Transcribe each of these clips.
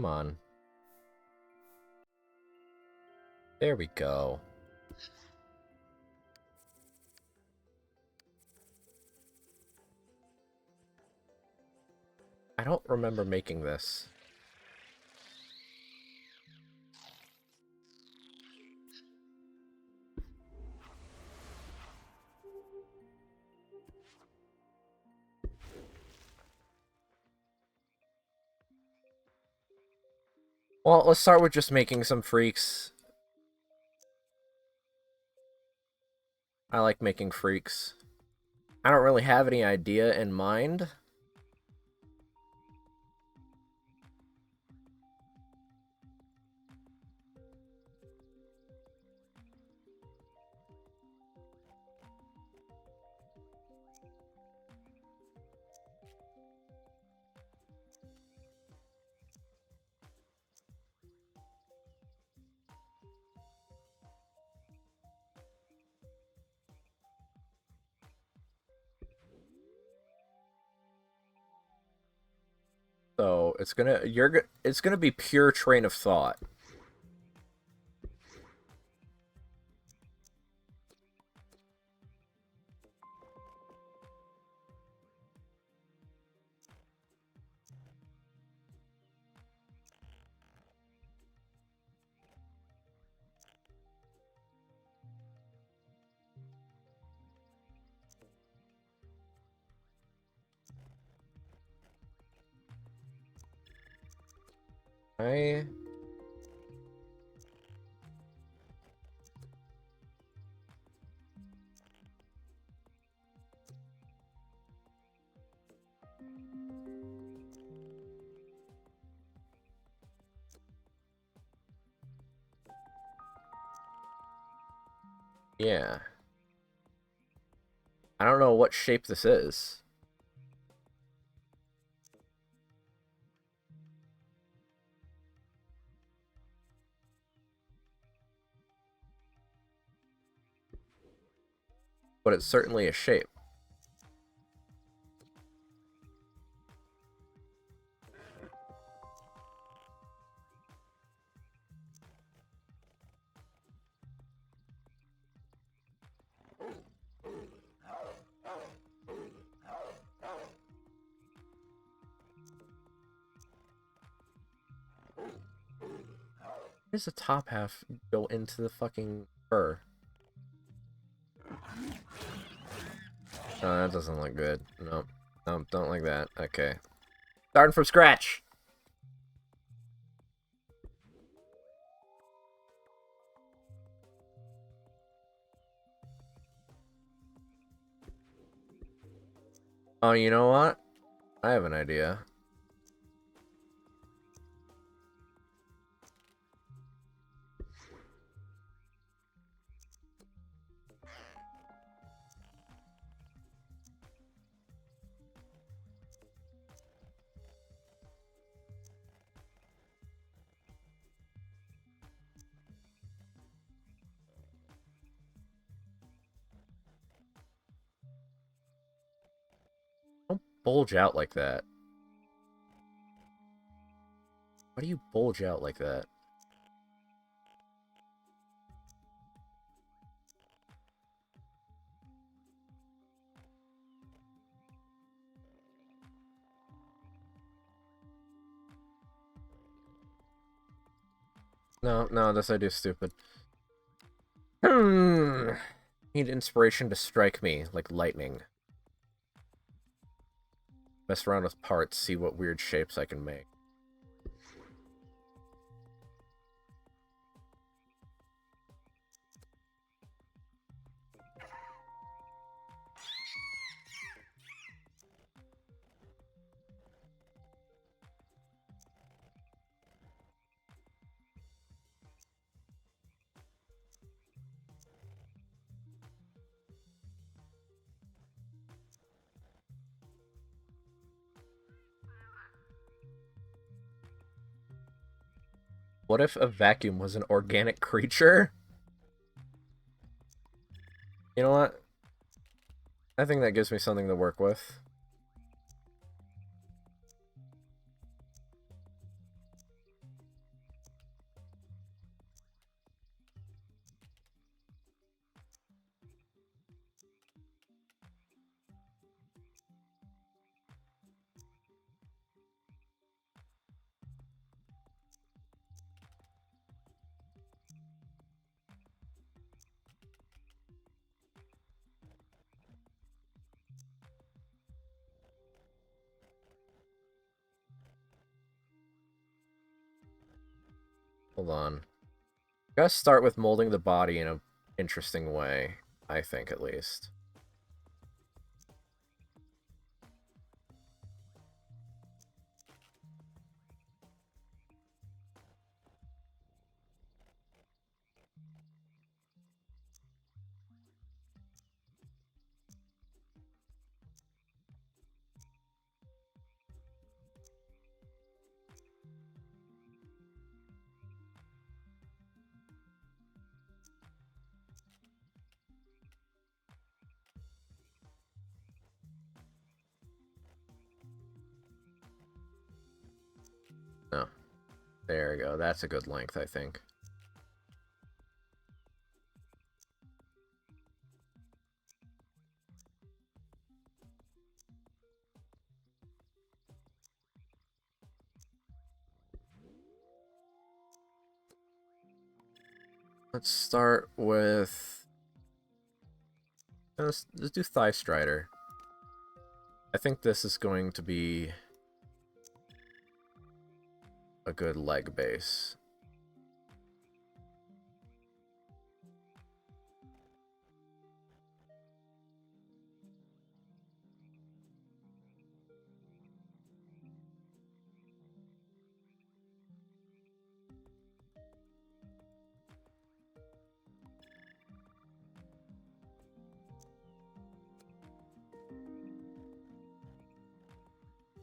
Come on. There we go. I don't remember making this. Well, let's start with just making some freaks. I like making freaks. I don't really have any idea in mind. So it's gonna be pure train of thought. Yeah. I don't know what shape this is. But it's certainly a shape. Where does the top half go into the fucking fur? Oh, that doesn't look good. No. No, don't like that. Okay. Starting from scratch! Oh, you know what? I have an idea. Don't bulge out like that. Why do you bulge out like that? No, no, this idea's stupid. Need inspiration to strike me like lightning. Mess around with parts, see what weird shapes I can make. What if a vacuum was an organic creature? You know what? I think that gives me something to work with. Hold on. Gotta start with molding the body in an interesting way, I think, at least. No. There we go. That's a good length, I think. Let's start with... Let's do Thigh Strider. I think this is going to be a good leg base.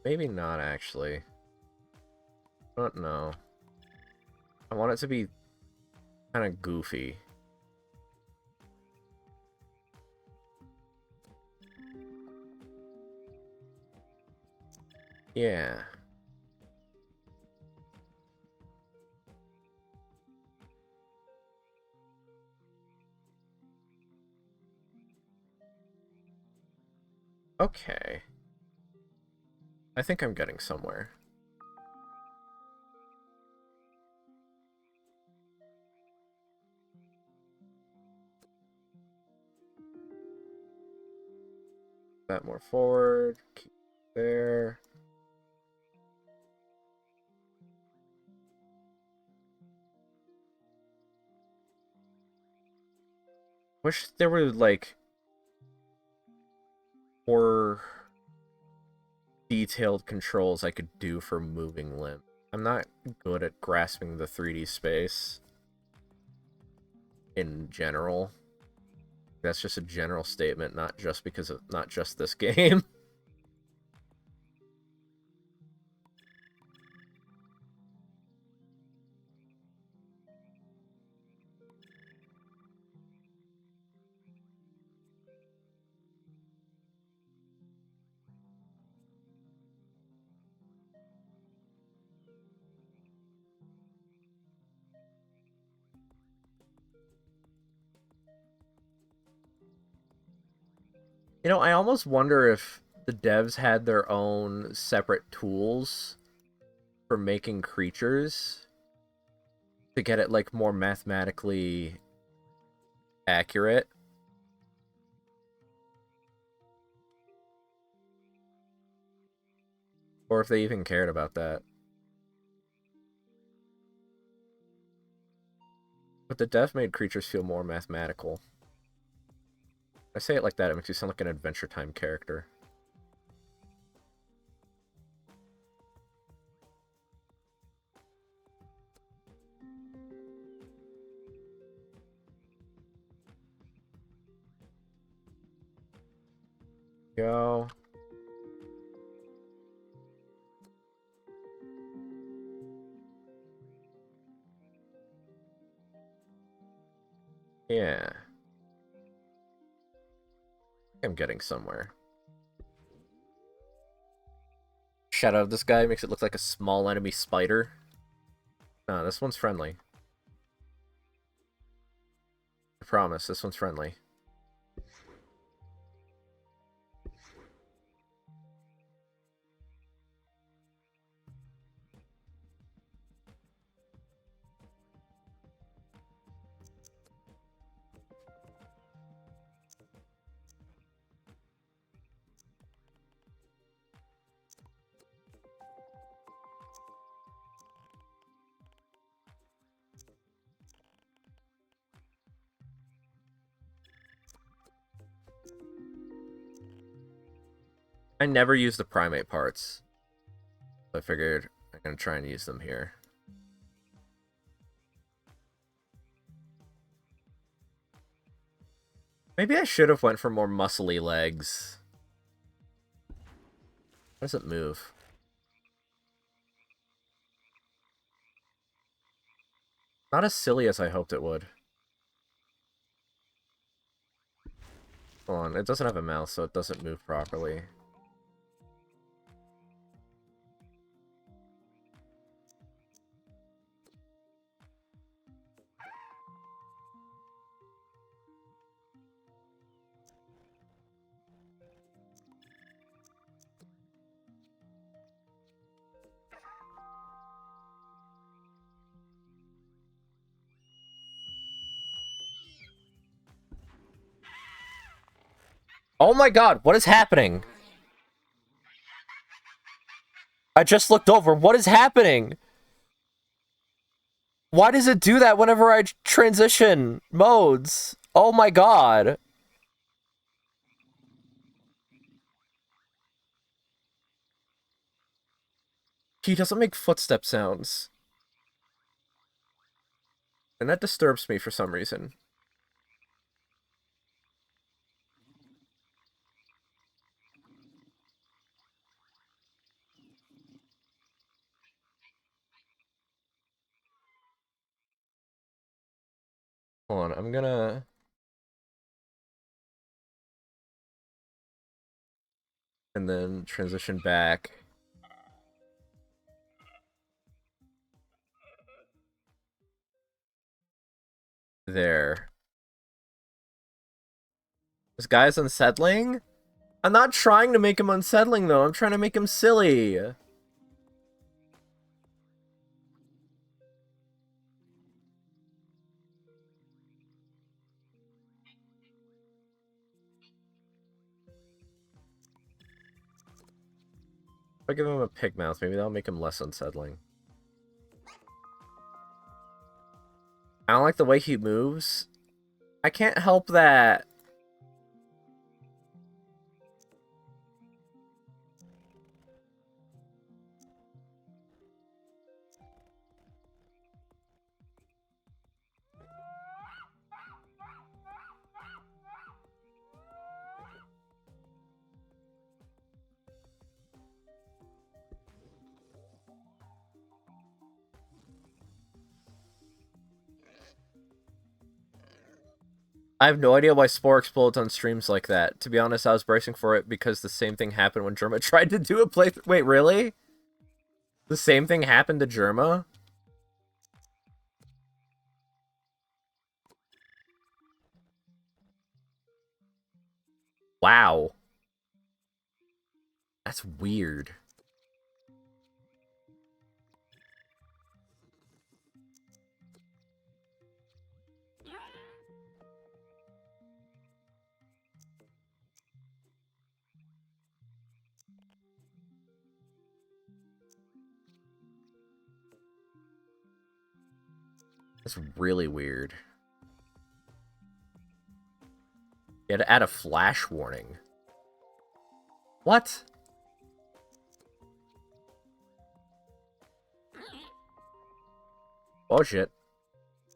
Maybe not, actually. I don't know. I want it to be kind of goofy. Yeah. Okay. I think I'm getting somewhere. That more forward. Keep there. Wish there were, like, more detailed controls I could do for moving limb. I'm not good at grasping the 3D space in general. That's just a general statement, not just because of not just this game. You know, I almost wonder if the devs had their own separate tools for making creatures to get it, like, more mathematically accurate. Or if they even cared about that. But the dev-made creatures feel more mathematical. I say it like that, it makes you sound like an Adventure Time character. Go. Yeah. I'm getting somewhere. Shadow of this guy makes it look like a small enemy spider. No, this one's friendly. I promise, this one's friendly. I never use the primate parts. So I figured I'm gonna try and use them here. Maybe I should have went for more muscly legs. How does it move? Not as silly as I hoped it would. Hold on, it doesn't have a mouth, so it doesn't move properly. Oh my god, what is happening? I just looked over. What is happening? Why does it do that whenever I transition modes? Oh my god. He doesn't make footstep sounds. And that disturbs me for some reason. Hold on, I'm gonna... And then transition back. There. This guy's unsettling? I'm not trying to make him unsettling, though. I'm trying to make him silly. If I give him a pig mouth, maybe that'll make him less unsettling. I don't like the way he moves. I can't help that. I have no idea why Spore explodes on streams like that. To be honest, I was bracing for it because the same thing happened when Germa tried to do a playthrough. Wait, really? The same thing happened to Germa? Wow. That's weird. That's really weird. You had to add a flash warning. What? Oh shit.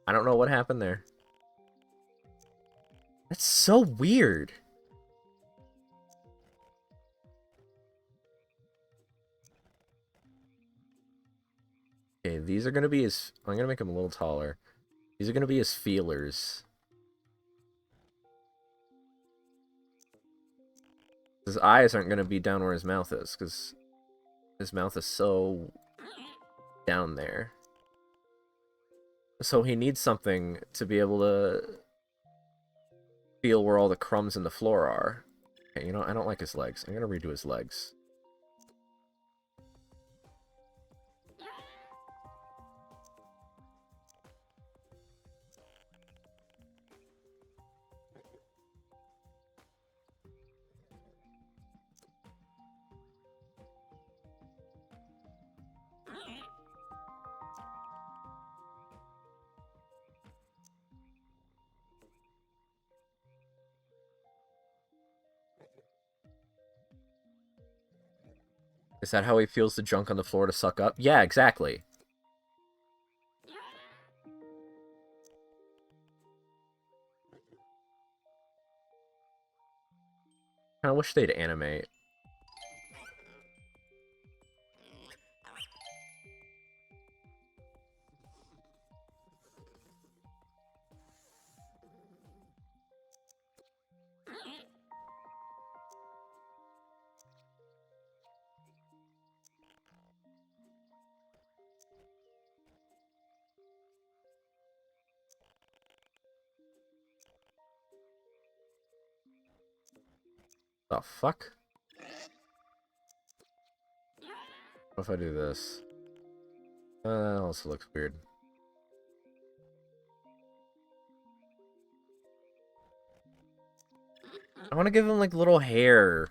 I don't know what happened there. That's so weird. Okay, these are gonna be his... I'm gonna make him a little taller. These are gonna be his feelers. His eyes aren't gonna be down where his mouth is, because his mouth is so down there. So he needs something to be able to feel where all the crumbs in the floor are. Okay, you know, I don't like his legs. I'm gonna redo his legs. Is that how he feels the junk on the floor to suck up? Yeah, exactly. I wish they'd animate. The fuck? What if I do this? That also looks weird. I want to give him, like, little hair.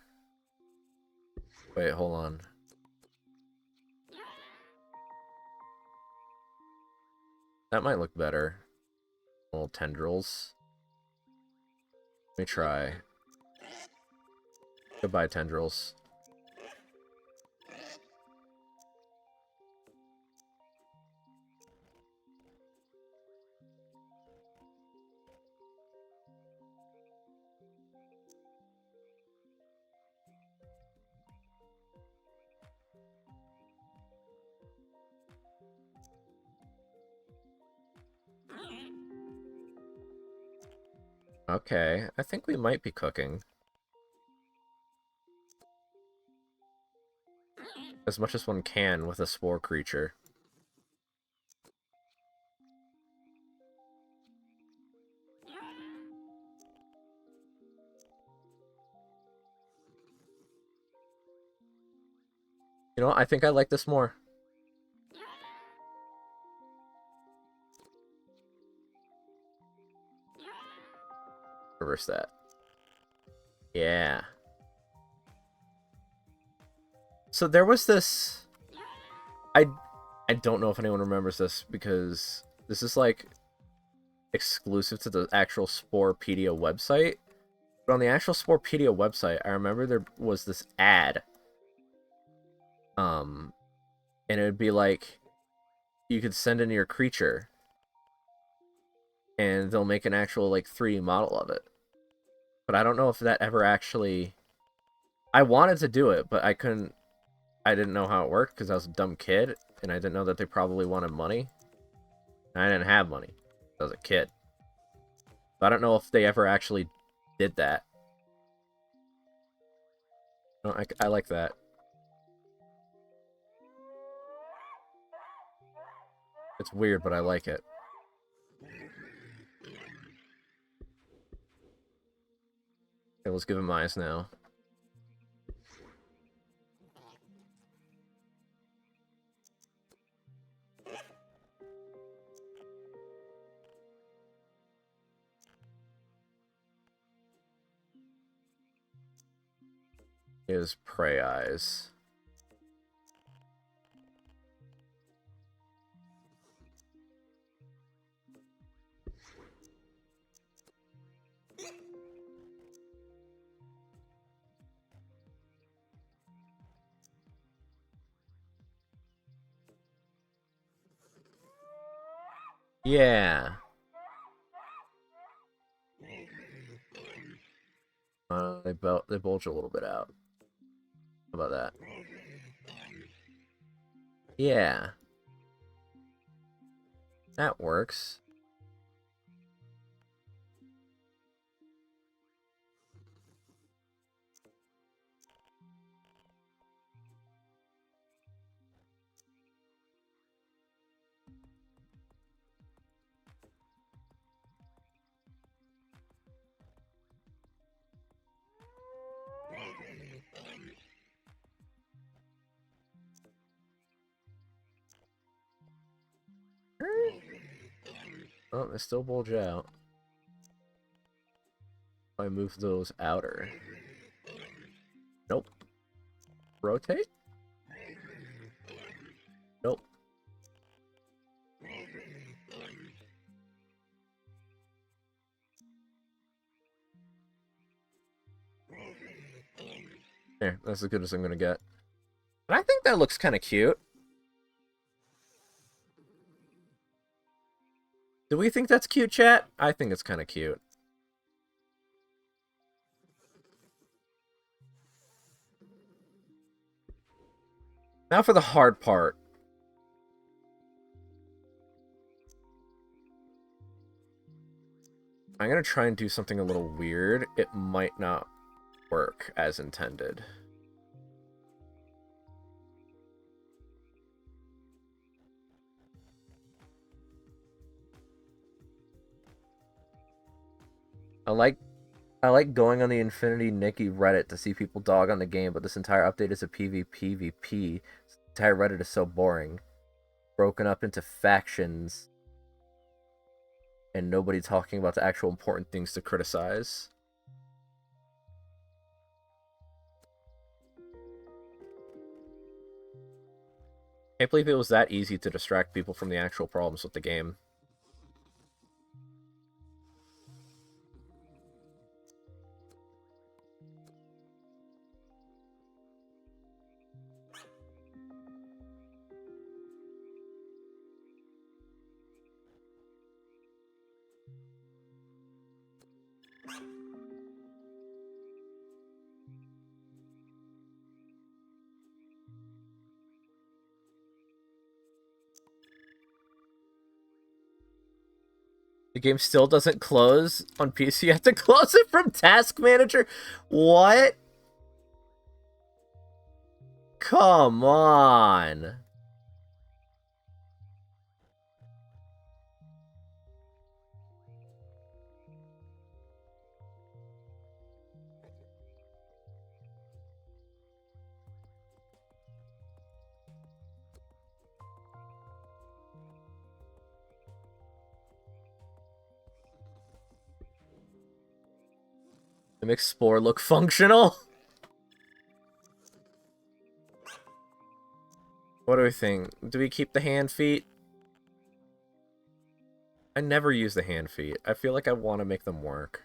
Wait, hold on. That might look better. Little tendrils. Let me try. Goodbye, tendrils. Okay, I think we might be cooking. As much as one can with a spore creature. You know what? I think I like this more. Reverse that. Yeah. So there was this... I don't know if anyone remembers this, because this is, like, exclusive to the actual Sporepedia website. But on the actual Sporepedia website, I remember there was this ad. And it would be like, you could send in your creature, and they'll make an actual, like, 3D model of it. But I don't know if that ever actually... I wanted to do it, but I couldn't... I didn't know how it worked, because I was a dumb kid, and I didn't know that they probably wanted money. And I didn't have money. I was a kid. So I don't know if they ever actually did that. No, I like that. It's weird, but I like it. Okay, let's give him eyes now. His prey eyes. Yeah. They bulge a little bit out. How about that? Yeah. That works. Oh, they still bulge out. I move those outer. Nope. Rotate? Nope. There, that's as good as I'm gonna get. And I think that looks kind of cute. Do we think that's cute, chat? I think it's kind of cute. Now for the hard part. I'm going to try and do something a little weird. It might not work as intended. I like going on the Infinity Nikki Reddit to see people dog on the game, but this entire update is a PvPvP. This entire Reddit is so boring. Broken up into factions. And nobody talking about the actual important things to criticize. Can't believe it was that easy to distract people from the actual problems with the game. The game still doesn't close on PC. You have to close it from Task Manager? What? Come on. It makes Spore look functional. What do we think? Do we keep the hand feet? I never use the hand feet. I feel like I want to make them work.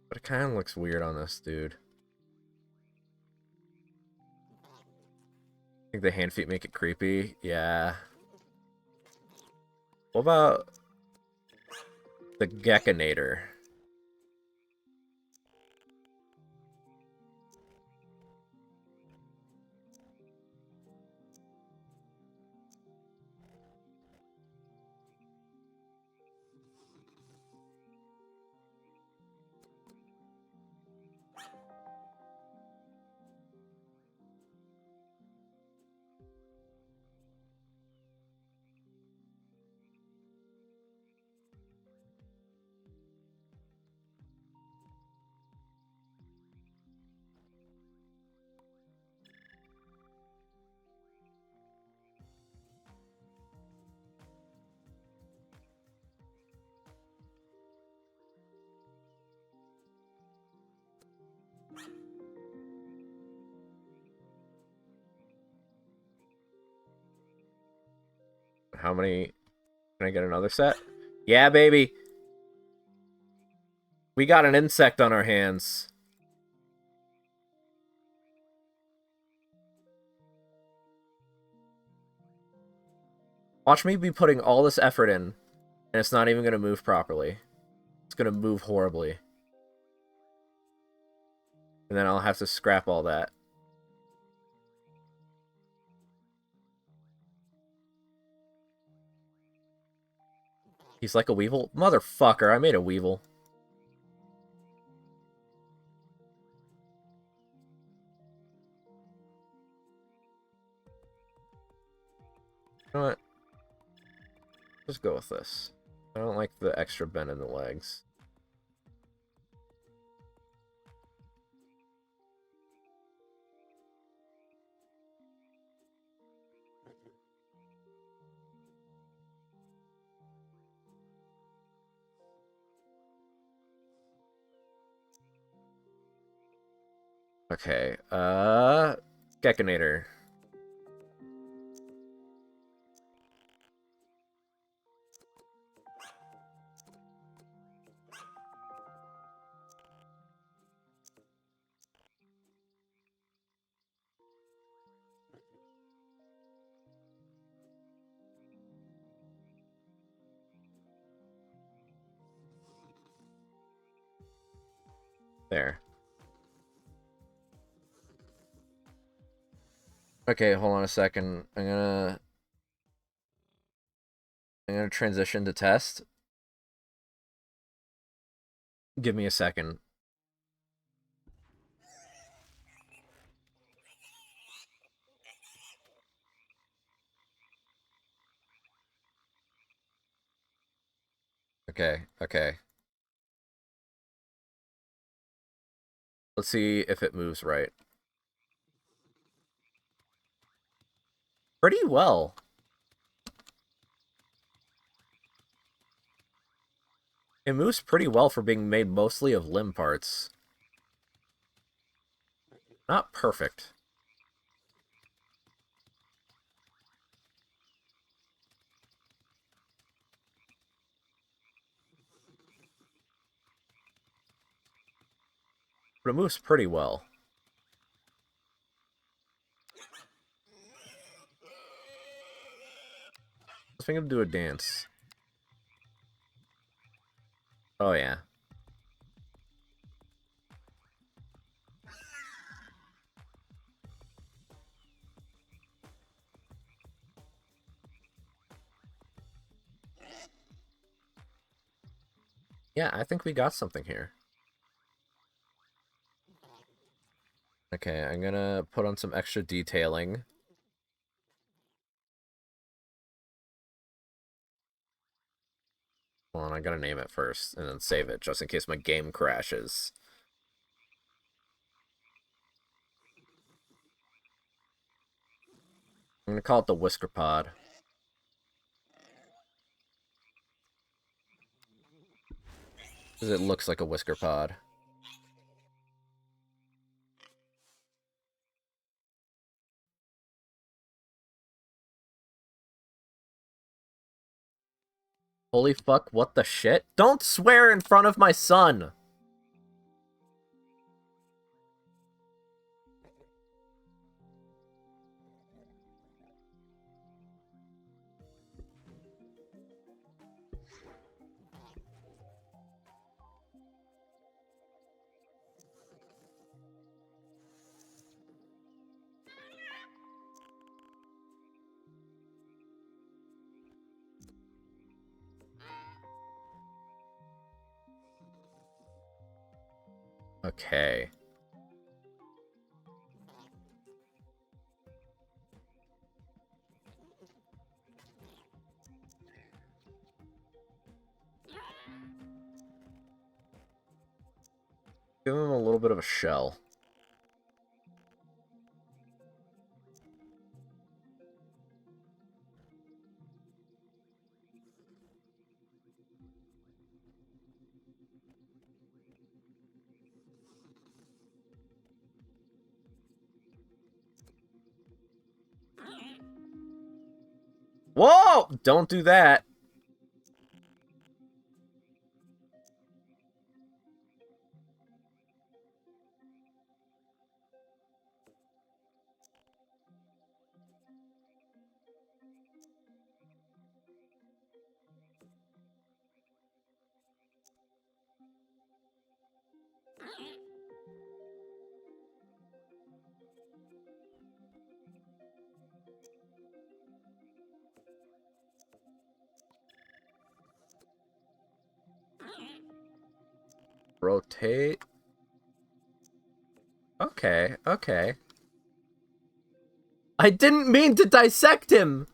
But it kind of looks weird on this dude. I think the hand feet make it creepy. Yeah. What about the Gekinator? How many? Can I get another set? Yeah, baby. We got an insect on our hands. Watch me be putting all this effort in, and it's not even going to move properly. It's going to move horribly. And then I'll have to scrap all that. He's like a weevil? Motherfucker, I made a weevil. You know what? Just go with this. I don't like the extra bend in the legs. Okay, Gekinator. There. Okay, hold on a second. I'm gonna transition to test. Give me a second. Okay, okay. Let's see if it moves right. Pretty well. It moves pretty well for being made mostly of limb parts. Not perfect. But it moves pretty well. Let's make him do a dance. Oh, yeah. Yeah, I think we got something here. Okay, I'm gonna put on some extra detailing. Hold on, I gotta name it first, and then save it, just in case my game crashes. I'm gonna call it the Whisker Pod. Because it looks like a Whisker Pod. Holy fuck, what the shit? Don't swear in front of my son! Okay. Give him a little bit of a shell. Whoa! Don't do that. Rotate. Okay, okay. I didn't mean to dissect him!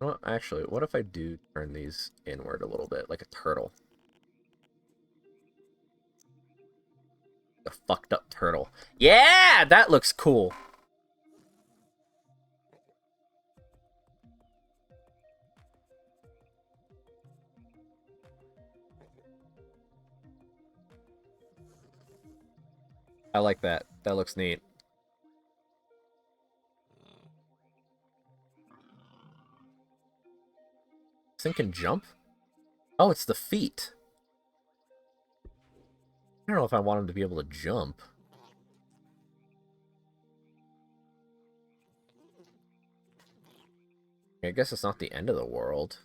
Well, actually, what if I do turn these inward a little bit, like a turtle? A fucked up turtle. Yeah! That looks cool! I like that. That looks neat. This thing can jump? Oh, it's the feet. I don't know if I want him to be able to jump. I guess it's not the end of the world.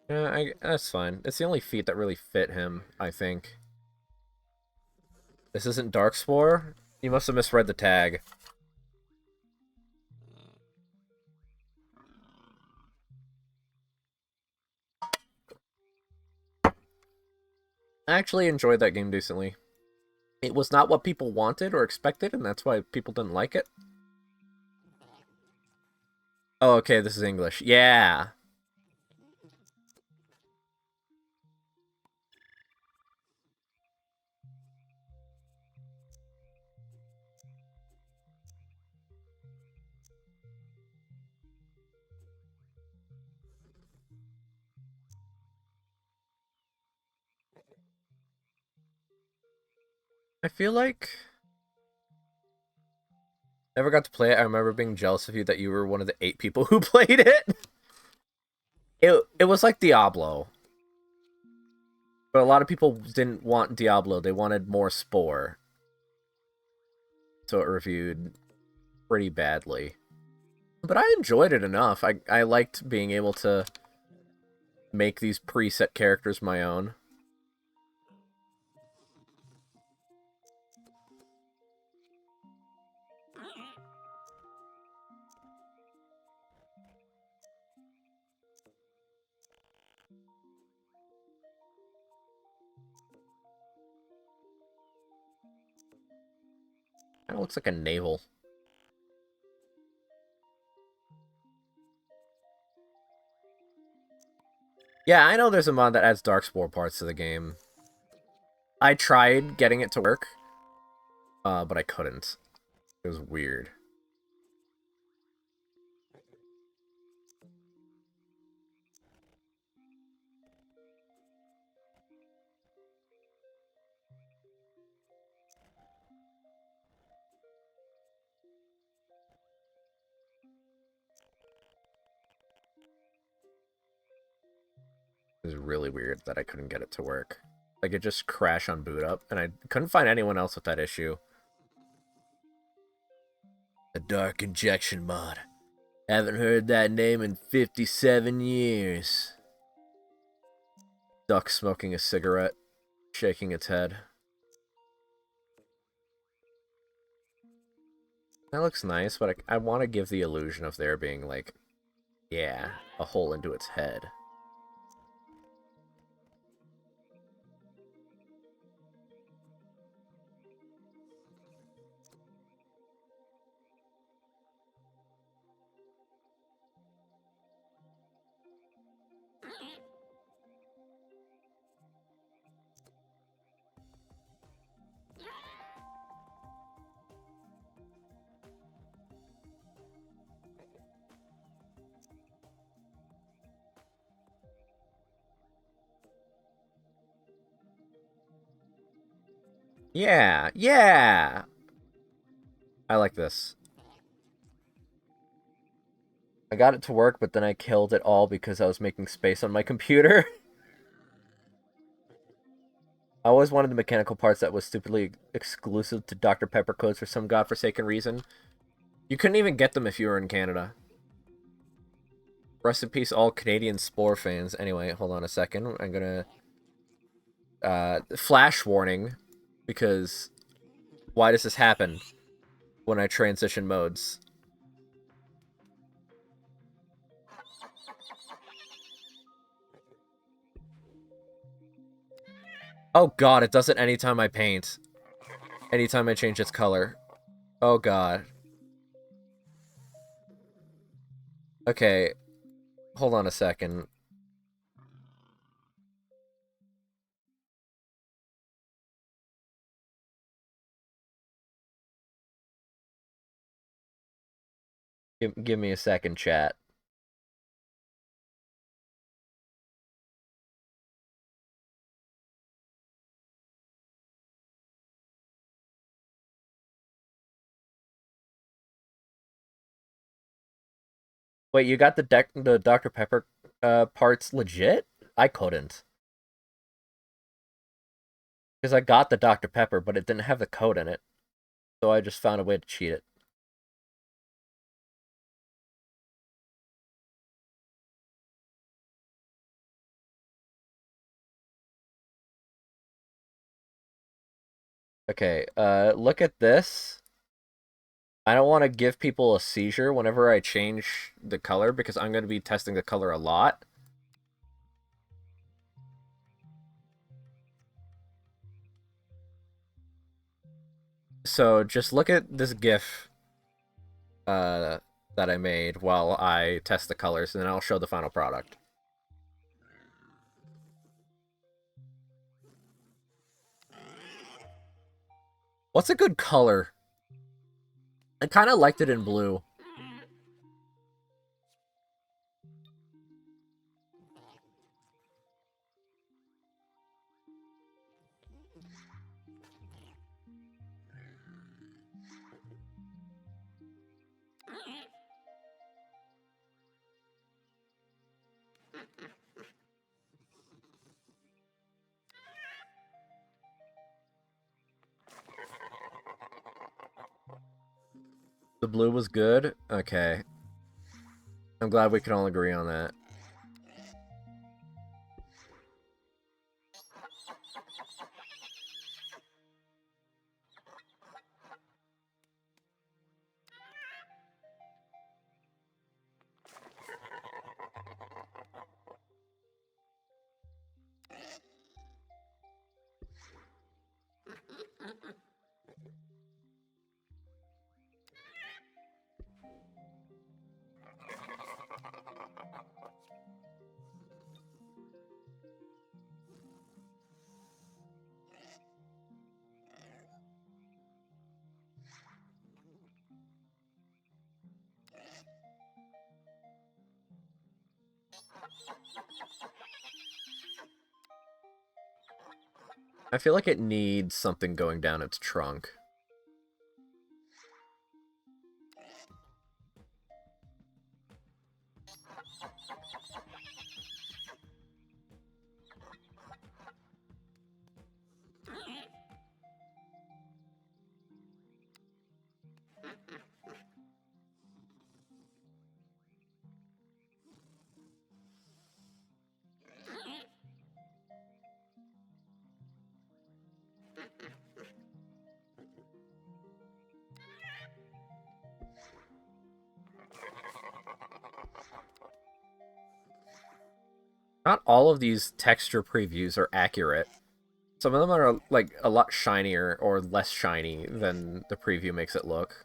Yeah, that's fine. It's the only feat that really fit him, I think. This isn't Dark Spore? You must have misread the tag. I actually enjoyed that game decently. It was not what people wanted or expected, and that's why people didn't like it. Oh, okay, this is English. Yeah. I feel like never got to play it. I remember being jealous of you that you were one of the 8 people who played it. It was like Diablo, but a lot of people didn't want Diablo. They wanted more Spore, so it reviewed pretty badly. But I enjoyed it enough. I liked being able to make these preset characters my own. Kind of looks like a navel. Yeah, I know there's a mod that adds Darkspawn parts to the game. I tried getting it to work, but I couldn't. It was weird. It was really weird that I couldn't get it to work. Like, it just crashed on boot up, and I couldn't find anyone else with that issue. A dark injection mod. Haven't heard that name in 57 years. Duck smoking a cigarette, shaking its head. That looks nice, but I want to give the illusion of there being, like, yeah, a hole into its head. Yeah, yeah! I like this. I got it to work, but then I killed it all because I was making space on my computer. I always wanted the mechanical parts that was stupidly exclusive to Dr. Pepper codes for some godforsaken reason. You couldn't even get them if you were in Canada. Rest in peace, all Canadian Spore fans. Anyway, hold on a second. I'm gonna... flash warning, because why does this happen when I transition modes? Oh god, it does it anytime I paint. Anytime I change its color. Oh god. Okay, hold on a second. Give me a second, chat. Wait, you got the Dr. Pepper parts legit? I couldn't. Because I got the Dr. Pepper, but it didn't have the code in it. So I just found a way to cheat it. Okay, look at this. I don't want to give people a seizure whenever I change the color because I'm going to be testing the color a lot. So just look at this GIF that I made while I test the colors, and then I'll show the final product. What's a good color? I kind of liked it in blue. The blue was good? Okay. I'm glad we can all agree on that. I feel like it needs something going down its trunk. Not all of these texture previews are accurate. Some of them are like a lot shinier or less shiny than the preview makes it look.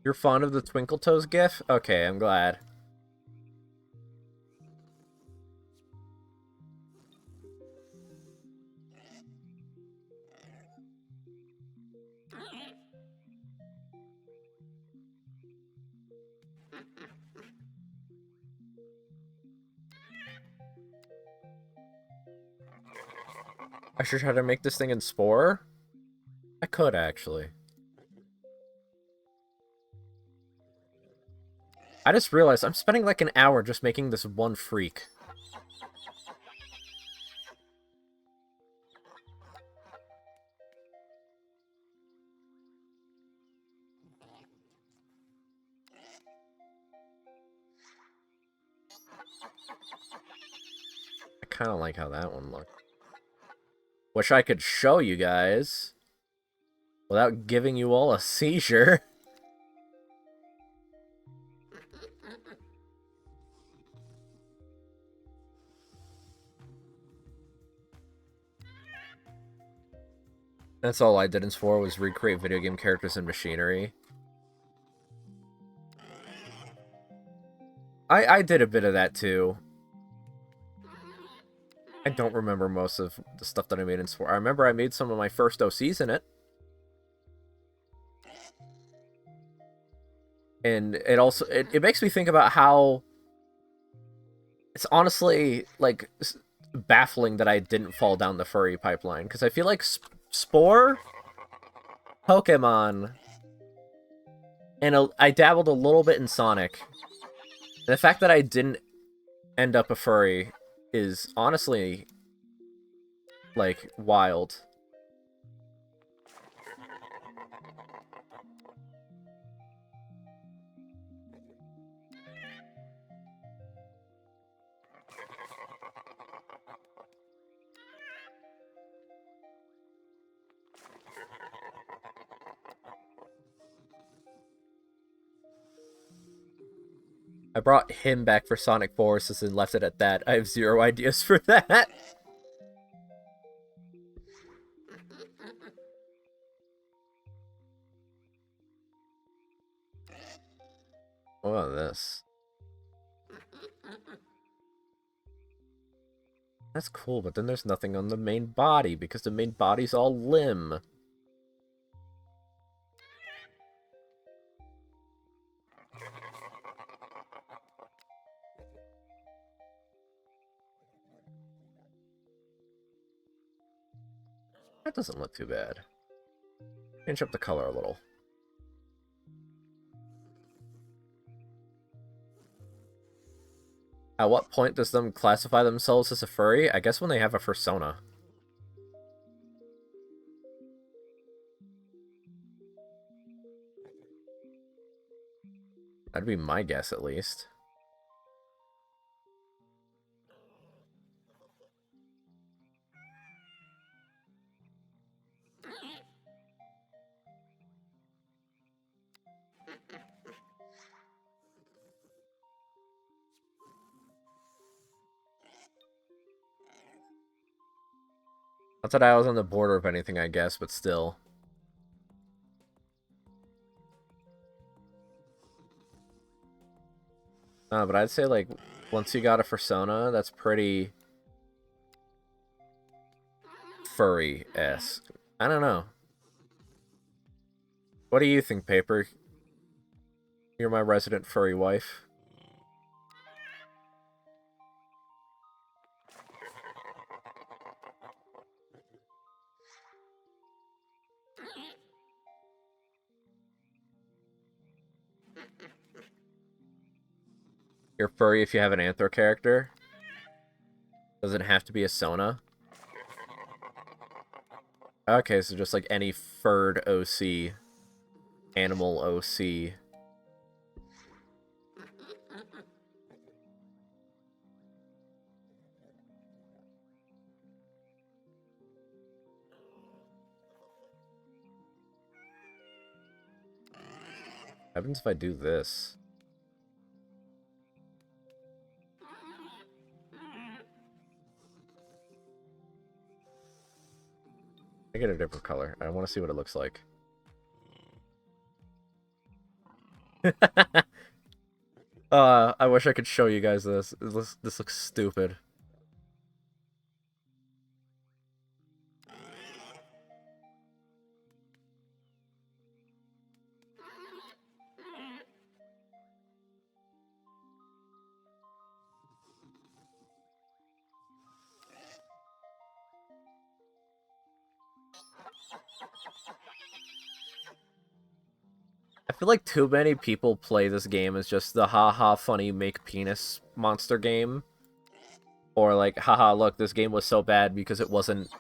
You're fond of the Twinkle Toes gif? Okay, I'm glad. I should try to make this thing in Spore? I could, actually. I just realized I'm spending like an hour just making this one freak. I kind of like how that one looked. Wish I could show you guys without giving you all a seizure. That's all I did in Spore was recreate video game characters and machinery. I did a bit of that too. I don't remember most of the stuff that I made in Spore. I remember I made some of my first OCs in it. And it also it makes me think about how it's honestly like baffling that I didn't fall down the furry pipeline, because I feel like Spore, Pokemon, and I dabbled a little bit in Sonic. And the fact that I didn't end up a furry is honestly like wild. I brought him back for Sonic Forces and left it at that. I have zero ideas for that. What about this? That's cool, but then there's nothing on the main body, because the main body's all limb. That doesn't look too bad. Change up the color a little. At what point does them classify themselves as a furry? I guess when they have a persona. That'd be my guess, at least. Not that I was on the border of anything, I guess, but still. But I'd say, like, once you got a persona, that's pretty furry-esque. I don't know. What do you think, Paper? You're my resident furry wife. You're furry if you have an Anthro character. Doesn't have to be a Sona. Okay, so just like any furred OC. Animal OC. What happens if I do this? I get a different color. I want to see what it looks like. I wish I could show you guys this. This looks stupid. I feel like too many people play this game as just the haha funny make penis monster game. Or like, haha, look, this game was so bad because it wasn't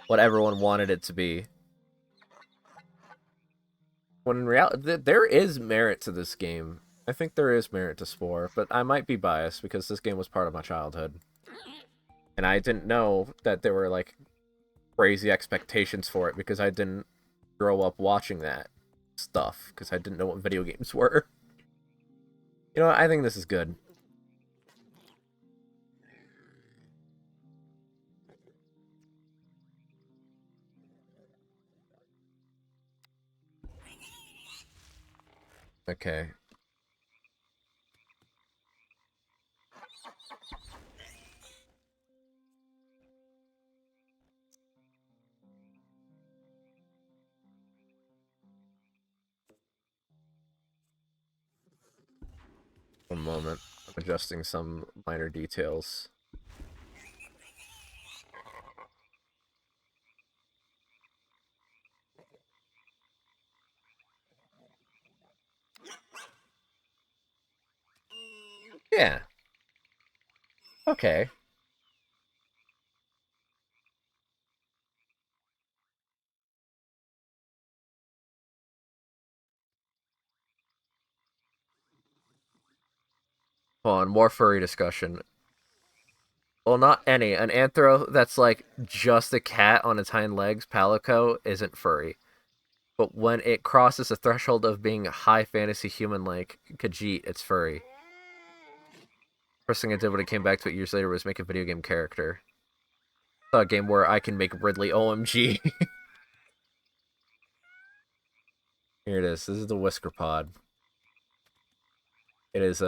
what everyone wanted it to be. When in reality, there is merit to this game. I think there is merit to Spore, but I might be biased because this game was part of my childhood. And I didn't know that there were, like, crazy expectations for it because I didn't grow up watching that stuff because I didn't know what video games were. You know what? I think this is good. Okay. One moment. I'm adjusting some minor details. Yeah. Okay. Hold on, more furry discussion. Well, not any. An anthro that's like just a cat on its hind legs, palico, isn't furry. But when it crosses the threshold of being high fantasy human like Khajiit, it's furry. First thing I did when I came back to it years later was make a video game character. A game where I can make Ridley OMG. Here it is. This is the Whisker Pod. It is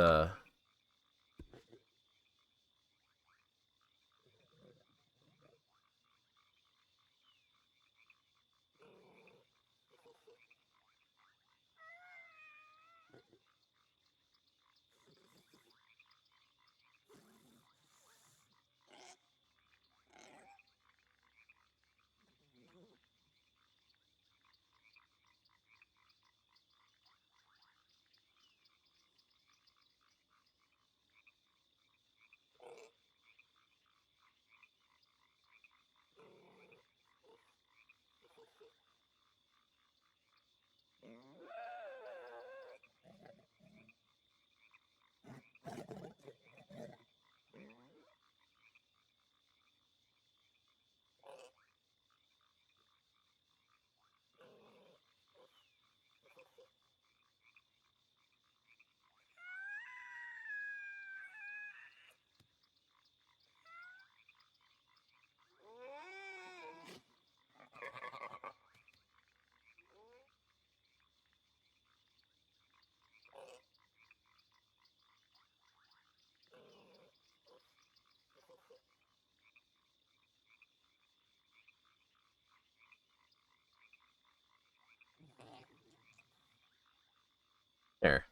there.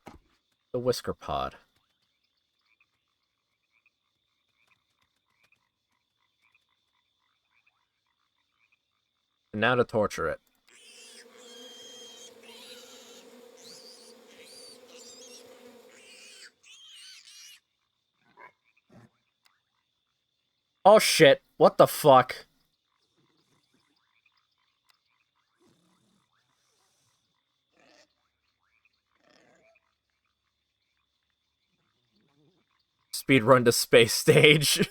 The Whisker Pod. And now to torture it. Oh shit. What the fuck? Speedrun to space stage.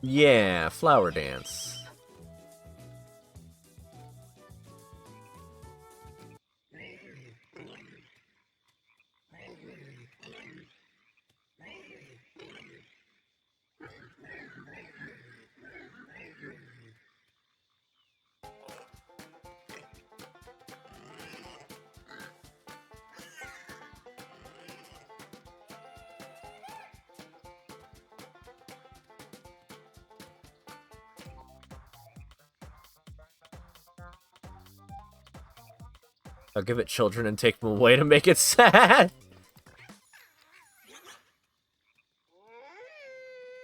Yeah, flower dance. I'll give it children and take them away to make it sad.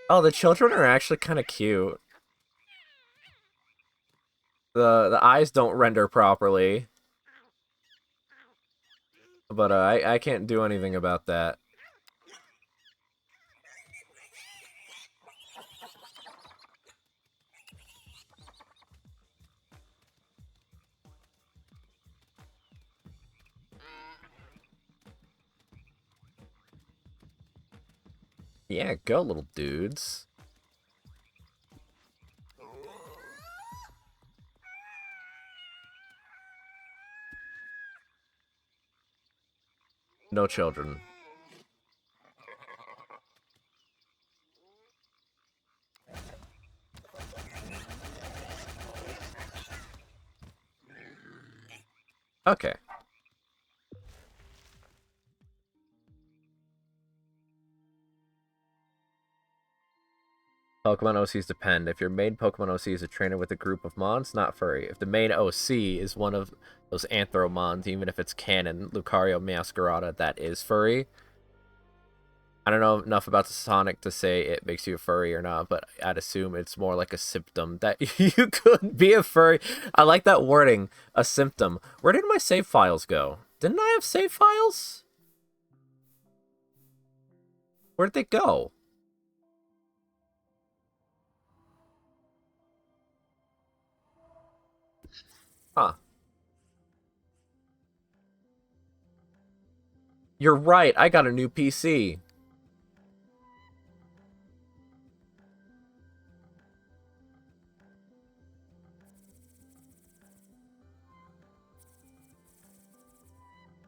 Oh, the children are actually kind of cute. The eyes don't render properly, but I can't do anything about that. Yeah, go little dudes. No children. Okay. Pokemon OCs depend. If your main Pokemon OC is a trainer with a group of Mons, not furry. If the main OC is one of those Anthromons, even if it's canon, Lucario Meowscarada, that is furry. I don't know enough about the Sonic to say it makes you a furry or not, but I'd assume it's more like a symptom that you could be a furry. I like that wording, a symptom. Where did my save files go? Didn't I have save files? Where'd they go? Huh. You're right, I got a new PC.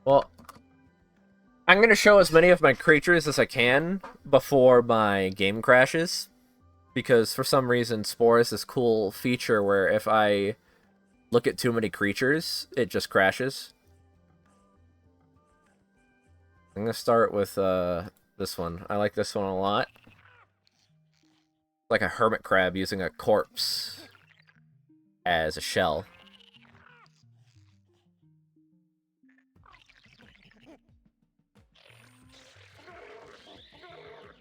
Well, I'm going to show as many of my creatures as I can before my game crashes. Because for some reason, Spore is this cool feature where if I look at too many creatures, it just crashes. I'm going to start with this one. I like this one a lot. Like a hermit crab using a corpse as a shell.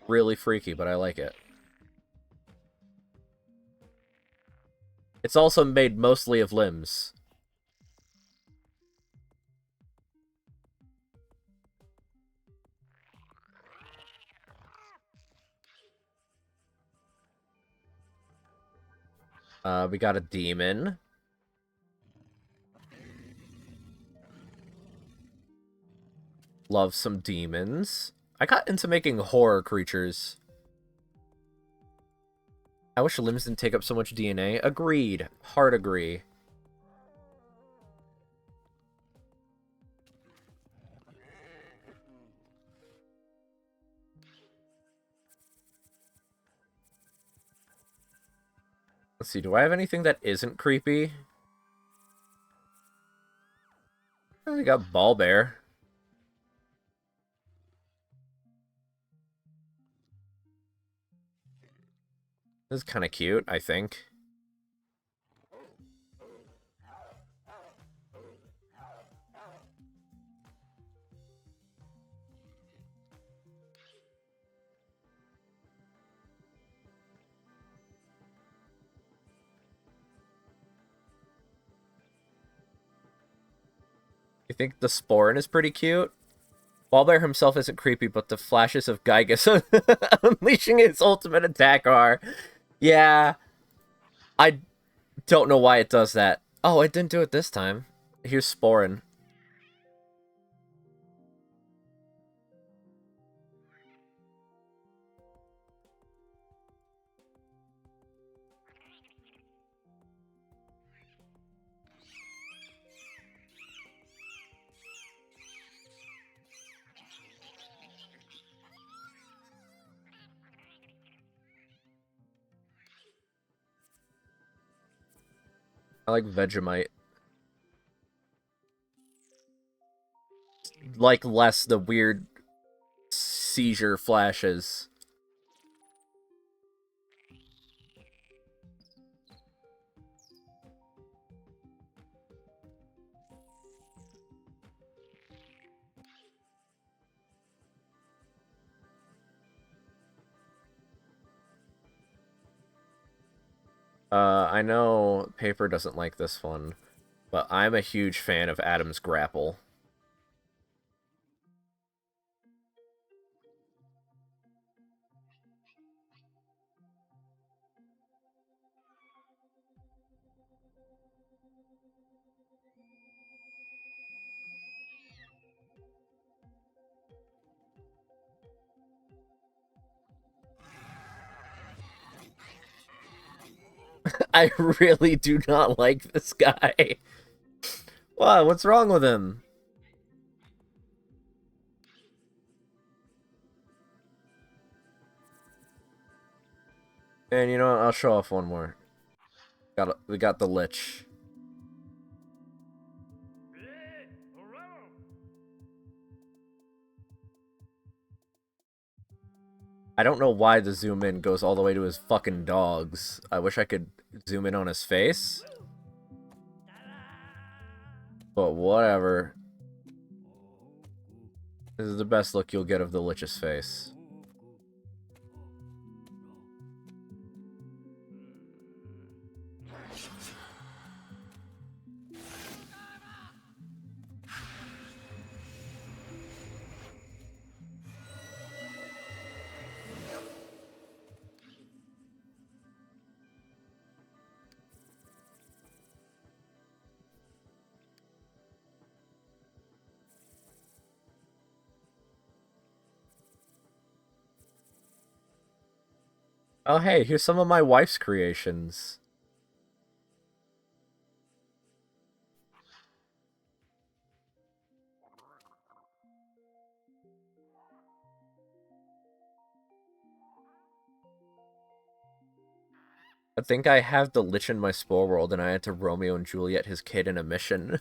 Really freaky, but I like it. It's also made mostly of limbs. We got a demon. Love some demons. I got into making horror creatures. I wish limbs didn't take up so much DNA. Agreed. Hard agree. Let's see, do I have anything that isn't creepy? Oh, we got Ball Bear. This is kind of cute, I think. I think the Sporin is pretty cute. Ballbear himself isn't creepy, but the flashes of Gygus unleashing his ultimate attack are. Yeah, I don't know why it does that. Oh, it didn't do it this time. Here's Sporin. I like Vegemite. Like less the weird seizure flashes. I know Paper doesn't like this one, but I'm a huge fan of Adam's Grapple. I really do not like this guy. What? What's wrong with him? And you know what? I'll show off one more. We got the Lich. I don't know why the zoom in goes all the way to his fucking dogs. I wish I could zoom in on his face. But whatever. This is the best look you'll get of the Lich's face. Oh hey, here's some of my wife's creations. I think I have the Lich in my Spore world, and I had to Romeo and Juliet his kid in a mission.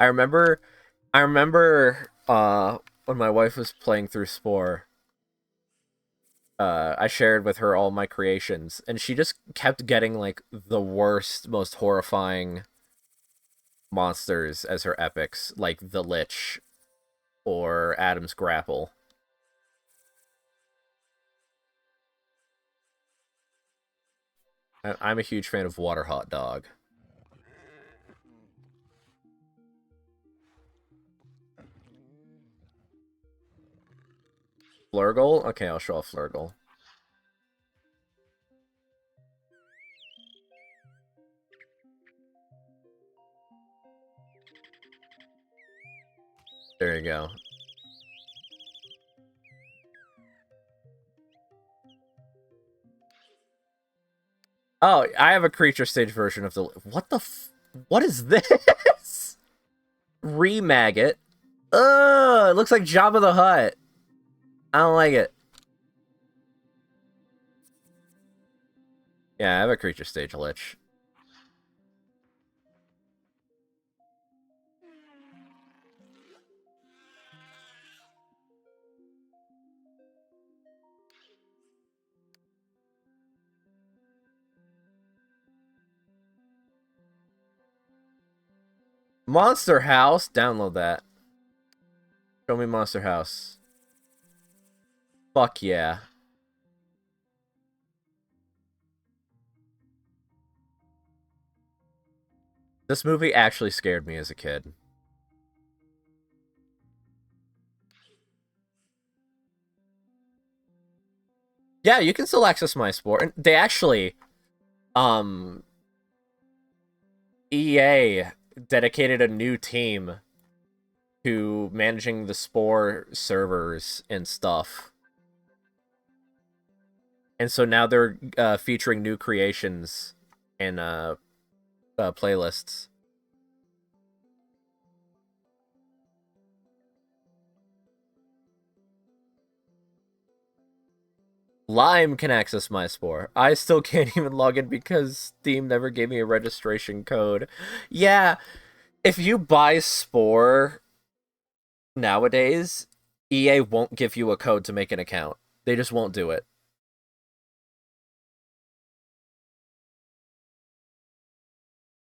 I remember, when my wife was playing through Spore, I shared with her all my creations, and she just kept getting, like, the worst, most horrifying monsters as her epics, like the Lich or Adam's Grapple. I'm a huge fan of Water Hot Dog. Flurgle? Okay, I'll show off Flurgle. There you go. Oh, I have a creature stage version of the... What the f... What is this? Remaggot. Ugh, it looks like Jabba the Hutt. I don't like it. Yeah, I have a creature stage Lich. Monster House? Download that. Show me Monster House. Fuck yeah. This movie actually scared me as a kid. Yeah, you can still access my Spore. And they actually, EA dedicated a new team to managing the Spore servers and stuff. And so now they're featuring new creations and playlists. Lime can access my Spore. I still can't even log in because Steam never gave me a registration code. Yeah, if you buy Spore nowadays, EA won't give you a code to make an account. They just won't do it.